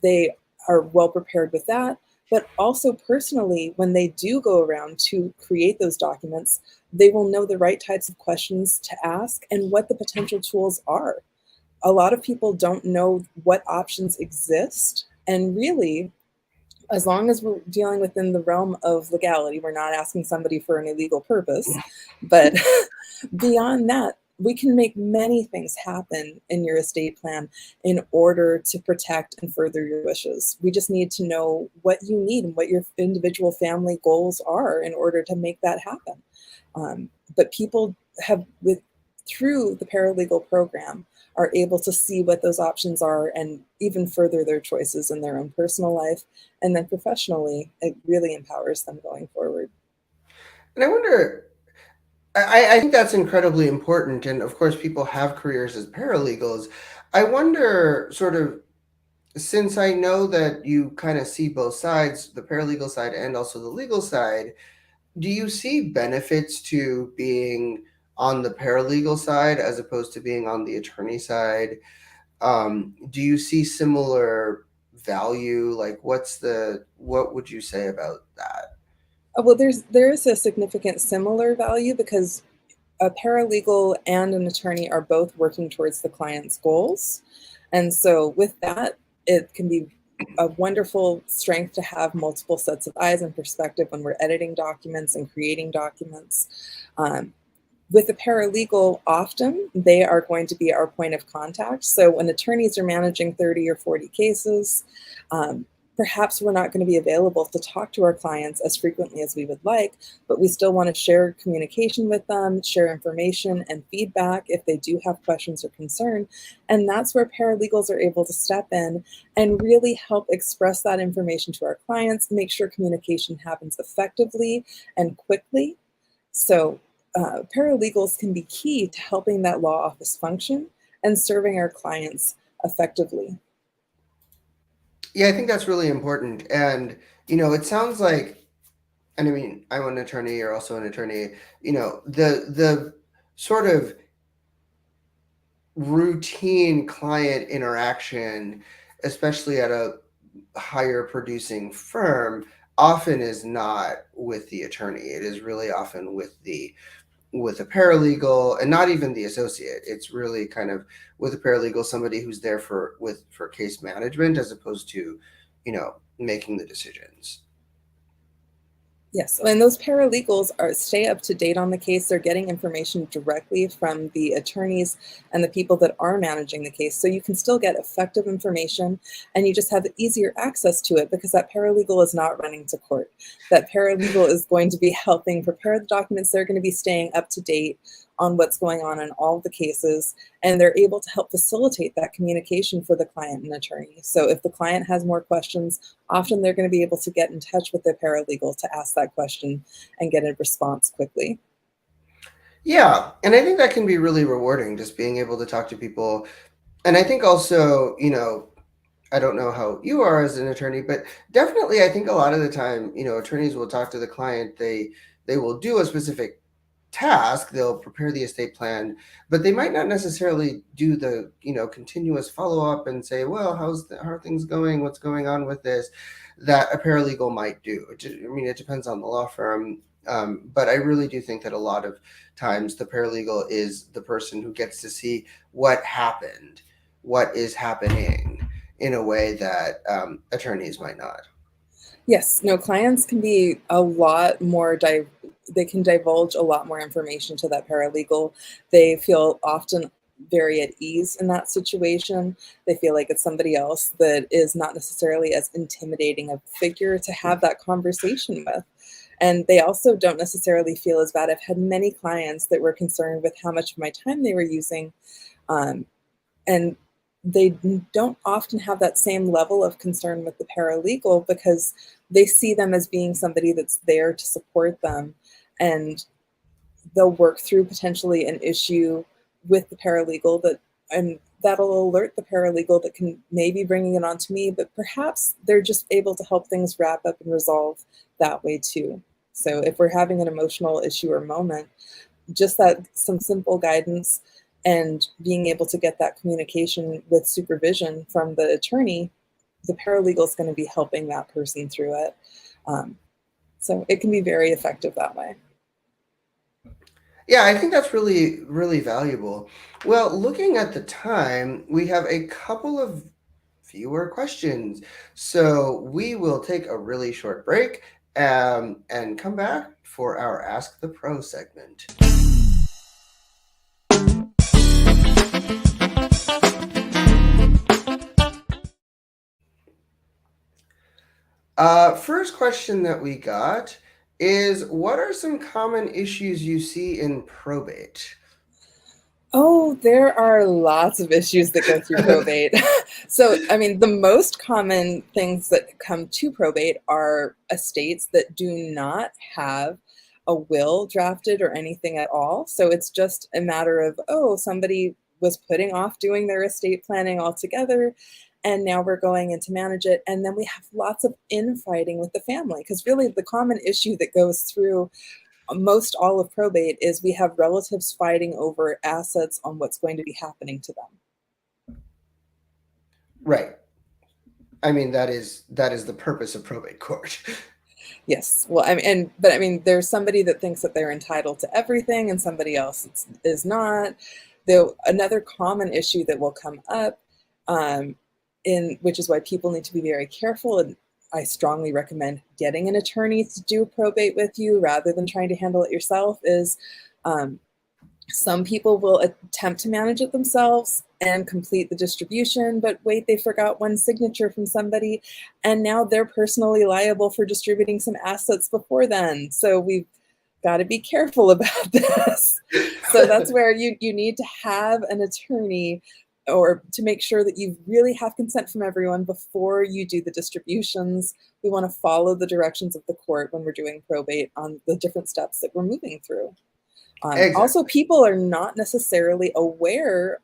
[SPEAKER 2] they are well prepared with that. But also personally, when they do go around to create those documents, they will know the right types of questions to ask and what the potential tools are. A lot of people don't know what options exist. And really, as long as we're dealing within the realm of legality, we're not asking somebody for an illegal purpose. But beyond that, we can make many things happen in your estate plan in order to protect and further your wishes. We just need to know what you need and what your individual family goals are in order to make that happen. But people have, through the paralegal program, are able to see what those options are and even further their choices in their own personal life. And then professionally, it really empowers them going forward.
[SPEAKER 1] And I wonder, I think that's incredibly important. And of course, people have careers as paralegals. I wonder, sort of, since I know that you kind of see both sides, the paralegal side and also the legal side, do you see benefits to being on the paralegal side as opposed to being on the attorney side? Do you see similar value? Like, what would you say about that?
[SPEAKER 2] Well, there is a significant similar value because a paralegal and an attorney are both working towards the client's goals. And so with that, it can be a wonderful strength to have multiple sets of eyes and perspective when we're editing documents and creating documents. Um, with a paralegal, often they are going to be our point of contact. So when attorneys are managing 30 or 40 cases, um, perhaps we're not going to be available to talk to our clients as frequently as we would like, but we still want to share communication with them, share information and feedback if they do have questions or concern. And that's where paralegals are able to step in and really help express that information to our clients, make sure communication happens effectively and quickly. So paralegals can be key to helping that law office function and serving our clients effectively.
[SPEAKER 1] Yeah, I think that's really important. And, it sounds like, and I mean, I'm an attorney, you're also an attorney, the sort of routine client interaction, especially at a higher producing firm, often is not with the attorney. It is really often with the with a paralegal, and not even the associate. It's really kind of with a paralegal, somebody who's there for case management as opposed to, making the decisions.
[SPEAKER 2] Yes, and those paralegals stay up to date on the case. They're getting information directly from the attorneys and the people that are managing the case. So you can still get effective information, and you just have easier access to it because that paralegal is not running to court. That paralegal is going to be helping prepare the documents. They're going to be staying up to date on what's going on in all of the cases, and they're able to help facilitate that communication for the client and attorney. So if the client has more questions, often they're going to be able to get in touch with their paralegal to ask that question and get a response quickly.
[SPEAKER 1] Yeah, and I think that can be really rewarding, just being able to talk to people. And I think also, I don't know how you are as an attorney, but definitely I think a lot of the time, attorneys will talk to the client. They will do a specific task, they'll prepare the estate plan, but they might not necessarily do the, continuous follow-up and say, well, how are things going, what's going on with this, that a paralegal might do. It depends on the law firm. But I really do think that a lot of times the paralegal is the person who gets to see what happened, what is happening, in a way that attorneys might not.
[SPEAKER 2] Yes, no, clients can be a lot more they can divulge a lot more information to that paralegal. They feel often very at ease in that situation. They feel like it's somebody else that is not necessarily as intimidating a figure to have that conversation with. And they also don't necessarily feel as bad. I've had many clients that were concerned with how much of my time they were using. And they don't often have that same level of concern with the paralegal because they see them as being somebody that's there to support them, and they'll work through potentially an issue with the paralegal and that'll alert the paralegal that can maybe bringing it on to me, but perhaps they're just able to help things wrap up and resolve that way too. So if we're having an emotional issue or moment, just that some simple guidance and being able to get that communication with supervision from the attorney, the paralegal is going to be helping that person through it. So it can be very effective that way.
[SPEAKER 1] Yeah, I think that's really, really valuable. Well, looking at the time, we have a couple of fewer questions. So we will take a really short break and come back for our Ask the Pro segment. First question that we got is, what are some common issues you see in probate?
[SPEAKER 2] Oh, there are lots of issues that go through probate. So, I mean, the most common things that come to probate are estates that do not have a will drafted or anything at all. So it's just a matter of, oh, somebody was putting off doing their estate planning altogether, and now we're going in to manage it. And then we have lots of infighting with the family, because really the common issue that goes through most all of probate is we have relatives fighting over assets on what's going to be happening to them.
[SPEAKER 1] Right. I mean, that is the purpose of probate court.
[SPEAKER 2] Yes. Well, but there's somebody that thinks that they're entitled to everything and somebody else is not. Though another common issue that will come up, in which is why people need to be very careful, and I strongly recommend getting an attorney to do probate with you rather than trying to handle it yourself, is some people will attempt to manage it themselves and complete the distribution, but wait, they forgot one signature from somebody, and now they're personally liable for distributing some assets before then. So we've got to be careful about this. So that's where you need to have an attorney, or to make sure that you really have consent from everyone before you do the distributions. We want to follow the directions of the court when we're doing probate on the different steps that we're moving through.
[SPEAKER 1] Exactly.
[SPEAKER 2] Also, people are not necessarily aware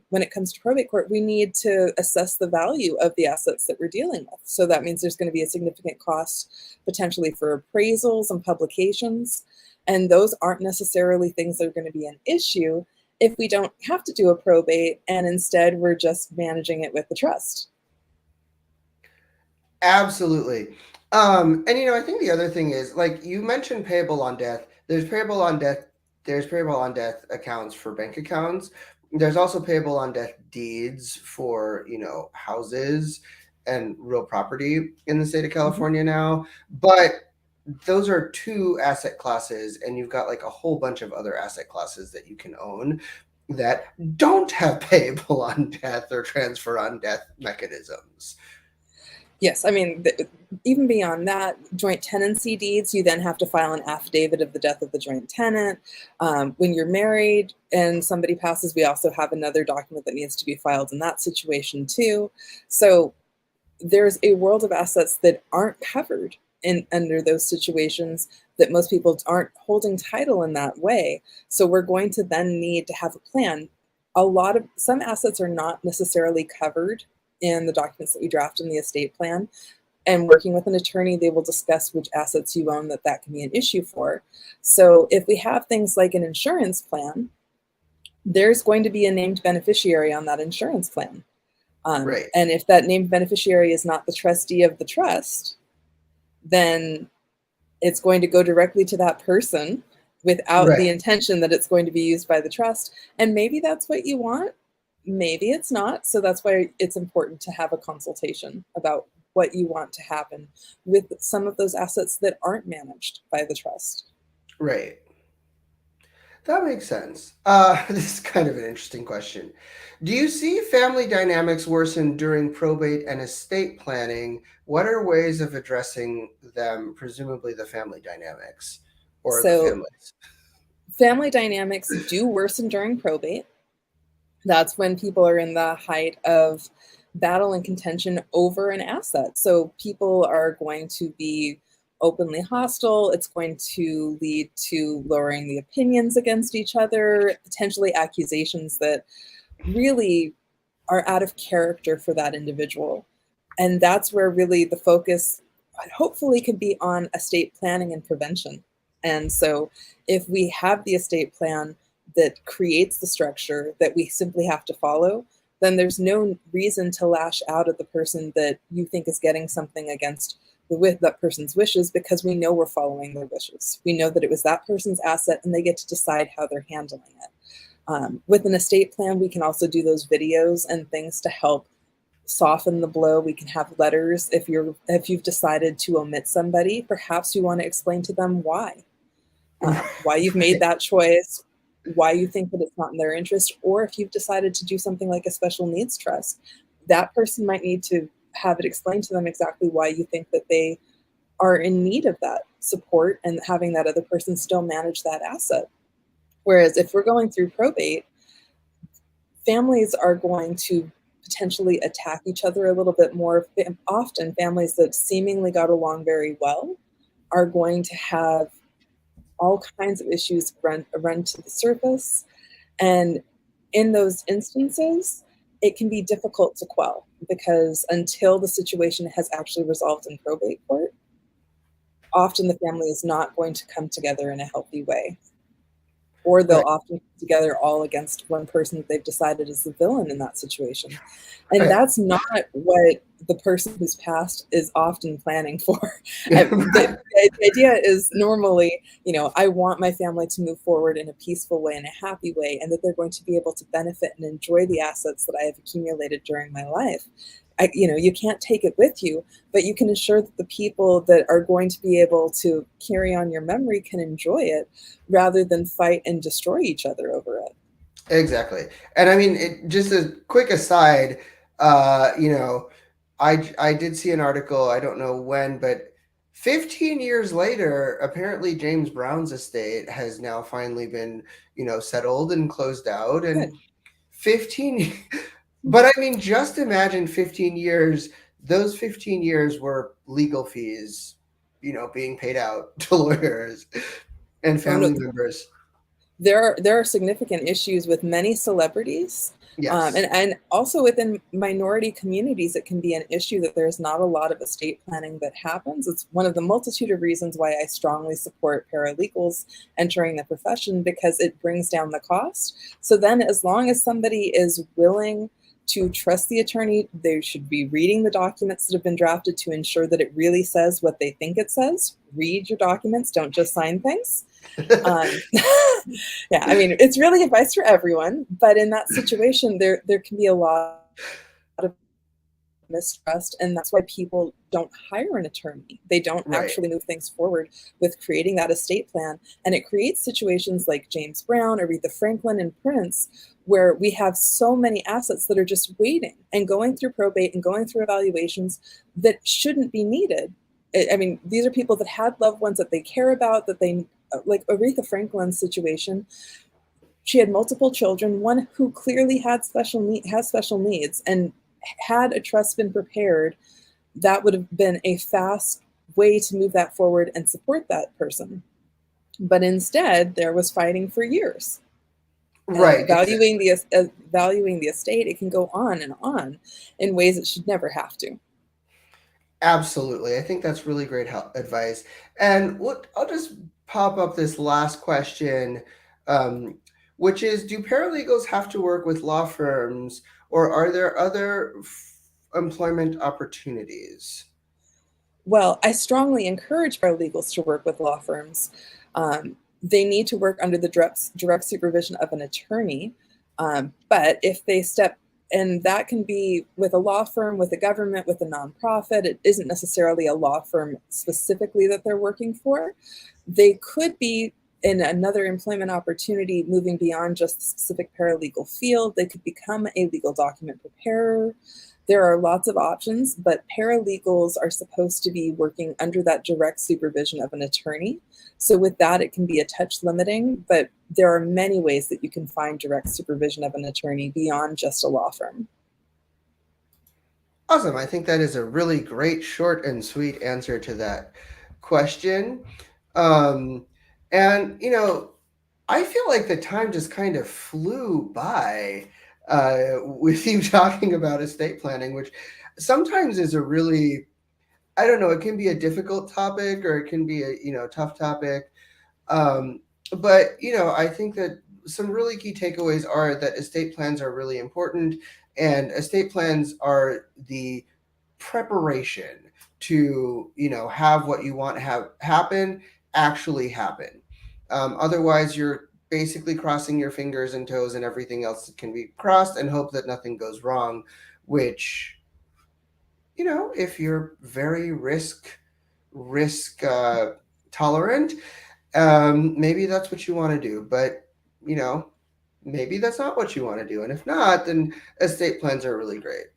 [SPEAKER 2] when it comes to probate court, we need to assess the value of the assets that we're dealing with. So that means there's going to be a significant cost potentially for appraisals and publications. And those aren't necessarily things that are going to be an issue if we don't have to do a probate, and instead we're just managing it with the trust.
[SPEAKER 1] Absolutely. And I think the other thing is, like you mentioned, payable on death. There's payable on death there's payable on death accounts for bank accounts. There's also payable on death deeds for, houses and real property in the state of
[SPEAKER 2] Mhm.
[SPEAKER 1] California now. But those are two asset classes, and you've got like a whole bunch of other asset classes that you can own that don't have payable on death or transfer on death mechanisms.
[SPEAKER 2] Yes, I mean, even beyond that, joint tenancy deeds, you then have to file an affidavit of the death of the joint tenant. When you're married and somebody passes, we also have another document that needs to be filed in that situation too. So there's a world of assets that aren't covered in under those situations, that most people aren't holding title in that way. So we're going to then need to have a plan. Some assets are not necessarily covered in the documents that we draft in the estate plan. And working with an attorney, they will discuss which assets you own that can be an issue for. So if we have things like an insurance plan, there's going to be a named beneficiary on that insurance plan.
[SPEAKER 1] Right.
[SPEAKER 2] And if that named beneficiary is not the trustee of the trust, then it's going to go directly to that person without the
[SPEAKER 1] Right.
[SPEAKER 2] intention that it's going to be used by the trust. And maybe that's what you want, maybe it's not. So that's why it's important to have a consultation about what you want to happen with some of those assets that aren't managed by the trust.
[SPEAKER 1] Right. That makes sense. This is kind of an interesting question. Do you see family dynamics worsen during probate and estate planning? What are ways of addressing them, presumably the family dynamics or the
[SPEAKER 2] So
[SPEAKER 1] families?
[SPEAKER 2] family dynamics do worsen during probate. That's when people are in the height of battle and contention over an asset. So people are going to be openly hostile. It's going to lead to lowering the opinions against each other, potentially accusations that really are out of character for that individual. And that's where really the focus hopefully could be on estate planning and prevention. And so if we have the estate plan that creates the structure that we simply have to follow, then there's no reason to lash out at the person that you think is getting something against with that person's wishes, because we know we're following their wishes. We know that it was that person's asset and they get to decide how they're handling it. With an estate plan, we can also do those videos and things to help soften the blow. We can have letters. If you've decided to omit somebody, perhaps you want to explain to them why you've made that choice, why you think that it's not in their interest, or if you've decided to do something like a special needs trust, that person might need to have it explained to them exactly why you think that they are in need of that support, and having that other person still manage that asset. Whereas if we're going through probate, families are going to potentially attack each other a little bit more. Often families that seemingly got along very well are going to have all kinds of issues run to the surface. And in those instances, it can be difficult to quell, because until the situation has actually resolved in probate court, often the family is not going to come together in a healthy way. Or they'll
[SPEAKER 1] Right.
[SPEAKER 2] often come together all against one person that they've decided is the villain in that situation. And
[SPEAKER 1] Right.
[SPEAKER 2] that's not what the person who's passed is often planning for.
[SPEAKER 1] Right.
[SPEAKER 2] The idea is normally, I want my family to move forward in a peaceful way, in a happy way, and that they're going to be able to benefit and enjoy the assets that I have accumulated during my life. You can't take it with you, but you can ensure that the people that are going to be able to carry on your memory can enjoy it, rather than fight and destroy each other over it.
[SPEAKER 1] Exactly. And I mean, just a quick aside, you know, I did see an article, I don't know when, but 15 years later, apparently James Brown's estate has now finally been, settled and closed out. And
[SPEAKER 2] Good.
[SPEAKER 1] 15, but I mean, just imagine 15 years, those 15 years were legal fees, being paid out to lawyers and
[SPEAKER 2] Oh no,
[SPEAKER 1] family members.
[SPEAKER 2] there are significant issues with many celebrities,
[SPEAKER 1] Yes.
[SPEAKER 2] and also within minority communities. It can be an issue that there's not a lot of estate planning that happens. It's one of the multitude of reasons why I strongly support paralegals entering the profession, because it brings down the cost. So then, as long as somebody is willing to trust the attorney, they should be reading the documents that have been drafted to ensure that it really says what they think it says. Read your documents, don't just sign things. Yeah, I mean, it's really advice for everyone, but in that situation, there can be a lot of mistrust, and that's why people don't hire an attorney. They don't
[SPEAKER 1] Right.
[SPEAKER 2] actually move things forward with creating that estate plan, and it creates situations like James Brown, Aretha Franklin, and Prince, where we have so many assets that are just waiting and going through probate and going through evaluations that shouldn't be needed. I mean, these are people that had loved ones that they care about, that they like Aretha Franklin's situation. She had multiple children, one who clearly had has special needs, and had a trust been prepared, that would have been a fast way to move that forward and support that person. But instead, there was fighting for years.
[SPEAKER 1] Right.
[SPEAKER 2] Valuing the estate, it can go on and on in ways it should never have to.
[SPEAKER 1] Absolutely. I think that's really great advice. And I'll just pop up this last question, um, which is, do paralegals have to work with law firms, or are there other employment opportunities?
[SPEAKER 2] Well, I strongly encourage paralegals to work with law firms. They need to work under the direct supervision of an attorney. But if they step, and that can be with a law firm, with a government, with a nonprofit, it isn't necessarily a law firm specifically that they're working for. They could be in another employment opportunity, moving beyond just the specific paralegal field. They could become a legal document preparer. There are lots of options, but paralegals are supposed to be working under that direct supervision of an attorney. So with that, it can be a touch limiting, but there are many ways that you can find direct supervision of an attorney beyond just a law firm.
[SPEAKER 1] Awesome. I think that is a really great, short and sweet answer to that question. Um, and, I feel like the time just kind of flew by with you talking about estate planning, which sometimes is a really, I don't know, it can be a difficult topic, or it can be a, tough topic. Um, but, I think that some really key takeaways are that estate plans are really important, and estate plans are the preparation to, have what you want to have happen actually happen. Otherwise, you're basically crossing your fingers and toes and everything else that can be crossed, and hope that nothing goes wrong, which, if you're very risk tolerant, maybe that's what you want to do. But, maybe that's not what you want to do. And if not, then estate plans are really great.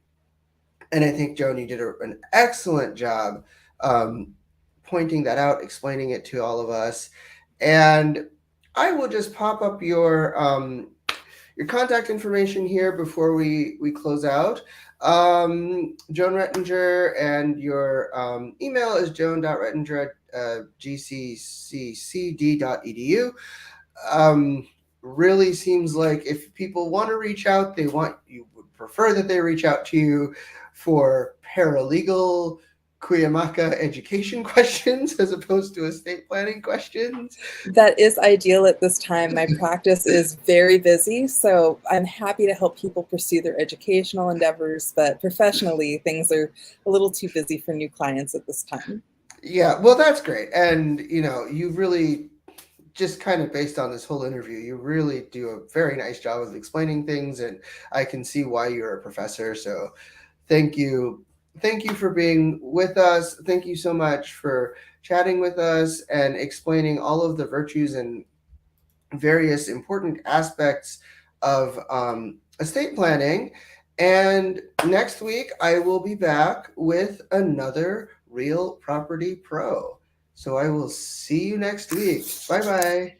[SPEAKER 1] And I think, Joan, you did an excellent job pointing that out, explaining it to all of us. And I will just pop up your contact information here before we close out. Joan Rettinger, and your email is joan.rettinger@gccd.edu. Really seems like if people want to reach out, you would prefer that they reach out to you for paralegal Kuyamaka education questions as opposed to estate planning questions.
[SPEAKER 2] That is ideal at this time. My practice is very busy, so I'm happy to help people pursue their educational endeavors, but professionally, things are a little too busy for new clients at this time.
[SPEAKER 1] Yeah, well, that's great. And, you really, just kind of based on this whole interview, you really do a very nice job of explaining things, and I can see why you're a professor. So thank you. Thank you for being with us. Thank you so much for chatting with us and explaining all of the virtues and various important aspects of estate planning. And next week, I will be back with another Real Property Pro. So I will see you next week. Bye-bye.